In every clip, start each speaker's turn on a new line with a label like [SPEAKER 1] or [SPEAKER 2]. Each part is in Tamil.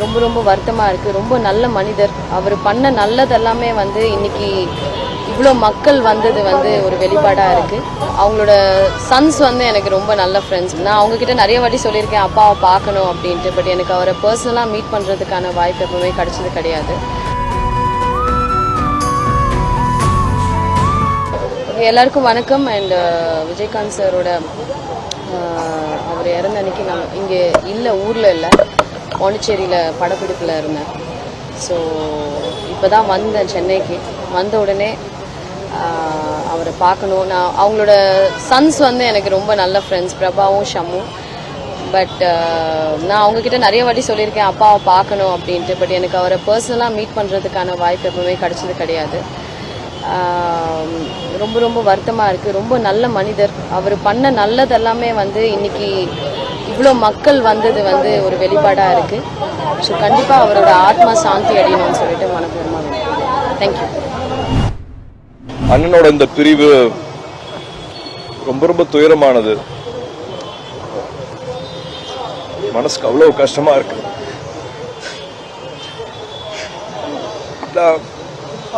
[SPEAKER 1] ரொம்ப ரொம்ப வருத்தமாக இருக்குது. ரொம்ப நல்ல மனிதர். அவர் பண்ண நல்லதெல்லாமே வந்து இன்னைக்கு இவ்வளோ மக்கள் வந்தது வந்து ஒரு வெளிப்பாடாக இருக்குது. அவங்களோட சன்ஸ் வந்து எனக்கு ரொம்ப நல்ல ஃப்ரெண்ட்ஸ். நான் அவங்கக்கிட்ட நிறைய வாட்டி சொல்லியிருக்கேன் அப்பாவை பார்க்கணும் அப்படின்ட்டு. பட் எனக்கு அவரை பர்சனலாக மீட் பண்ணுறதுக்கான வாய்ப்பு எப்பவுமே கிடைச்சது கிடையாது. எல்லாருக்கும் வணக்கம். அண்ட் விஜயகாந்த் சாரோட அவர் இறந்த அன்னைக்கு நான் இங்கே இல்லை, ஊரில் இல்லை, பாண்டிச்சேரியில் படப்பிடிப்பில் இருந்தேன். ஸோ இப்போ தான் வந்தேன் சென்னைக்கு. வந்த உடனே அவரை பார்க்கணும். நான் அவங்களோட சன்ஸ் வந்து எனக்கு ரொம்ப நல்ல ஃப்ரெண்ட்ஸ், பிரபாவும் ஷம்மு. பட் நான் அவங்கக்கிட்ட நிறைய வாட்டி சொல்லியிருக்கேன் அப்பாவை பார்க்கணும் அப்படின்ட்டு. பட் எனக்கு அவரை பர்சனலாக மீட் பண்ணுறதுக்கான வாய்ப்பு எப்பவுமே கிடைச்சது கிடையாது. ரொம்ப ரொம்ப வருத்தமாக இருக்குது. ரொம்ப நல்ல மனிதர். அவர் பண்ண நல்லதெல்லாமே வந்து இன்னைக்கு இவ்வளோ மக்கள் வந்தது வந்து ஒரு வெளிப்பாடாக இருக்குது. ஸோ கண்டிப்பாக அவரோட ஆத்மா சாந்தி அடையணும்னு சொல்லிட்டு மனப்பூர்வமாக தேங்க்யூ.
[SPEAKER 2] அண்ணனோட இந்த பிரிவு ரொம்ப ரொம்ப துயரமானது. மனசுக்கு அவ்வளவு கஷ்டமா இருக்கு.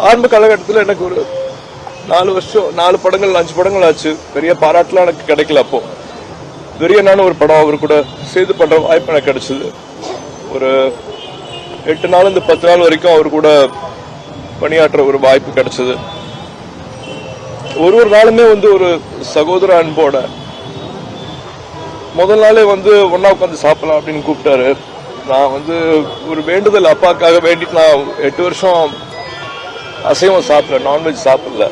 [SPEAKER 2] ஆரம்ப காலகட்டத்தில் எனக்கு ஒரு 4 வருஷம் 4 படங்கள் 5 படங்கள் ஆச்சு. பெரிய பாராட்டுலாம் எனக்கு கிடைக்கல. அப்போ வெறியனான ஒரு படம் அவர் கூட செய்து பண்ற வாய்ப்பு எனக்கு கிடைச்சது. ஒரு 8 நாள் இந்த 10 நாள் வரைக்கும் அவர் கூட பணியாற்ற ஒரு வாய்ப்பு கிடைச்சது. ஒரு நாளுமே வந்து ஒரு சகோதர அன்போட முதல் நாளே வந்து ஒன்னா உட்காந்து சாப்பிடலாம் அப்படின்னு கூப்பிட்டாரு. நான் வந்து ஒரு வேண்டுதல் அப்பாக்காக வேண்டிட்டு நான் 8 வருஷம் அசைவம் சாப்பிடல, நான்வெஜ் சாப்பிடல.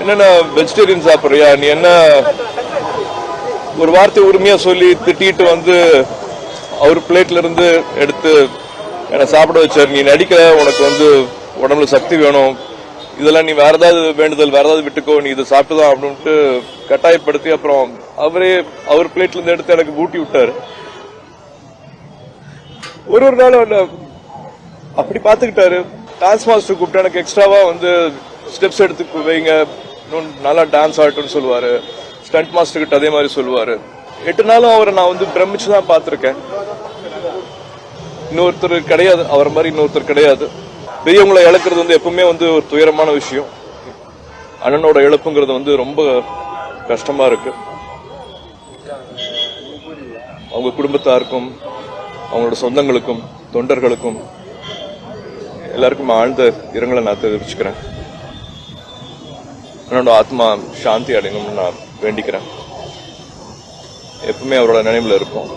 [SPEAKER 2] என்னென்ன வெஜிடேரியன் சாப்பிட்றியா நீ, என்ன ஒரு வார்த்தை உரிமையா சொல்லி திட்டிட்டு வந்து அவர் பிளேட்ல இருந்து எடுத்து என்னை சாப்பிட வச்சார். நீ நடிக்கிற, உனக்கு வந்து உடம்புல சக்தி வேணும், இதெல்லாம் நீ வேற ஏதாவது வேண்டுதல் வேற ஏதாவது விட்டுக்கோ, நீ இதை சாப்பிட்டுதான் அப்படின்ட்டு கட்டாயப்படுத்தி அப்புறம் அவரே அவர் பிளேட்ல இருந்து எடுத்து எனக்கு ஊட்டி விட்டாரு. ஒரு நாள் அப்படி பாத்துக்கிட்டாரு. டான்ஸ் மாஸ்டர் கூப்பிட்டு எனக்கு எக்ஸ்ட்ராவா வந்து ஸ்டெப்ஸ் எடுத்து வைங்க, நல்லா டான்ஸ் ஆகட்டும்னு சொல்லுவாரு. ஸ்டண்ட் மாஸ்டர் கிட்ட அதே மாதிரி சொல்லுவாரு. 8 நாளும் அவரை நான் வந்து பிரமிச்சுதான் பாத்திருக்கேன். இன்னொருத்தர் கிடையாது, அவர் மாதிரி இன்னொருத்தர் கிடையாது. பெரியவங்களை இழக்கிறது வந்து எப்பவுமே வந்து ஒரு துயரமான விஷயம். அண்ணனோட இழப்புங்கிறது வந்து ரொம்ப கஷ்டமா இருக்கு. அவங்க குடும்பத்தாருக்கும் அவங்களோட சொந்தங்களுக்கும் தொண்டர்களுக்கும் எல்லாருக்கும் ஆழ்ந்த இரங்கலை நான் தெரிவிச்சுக்கிறேன். என்னோட ஆத்மா சாந்தி அடையணும்னு நான் வேண்டிக்கிறேன். எப்பவுமே அவரோட நினைவுல இருக்கும்.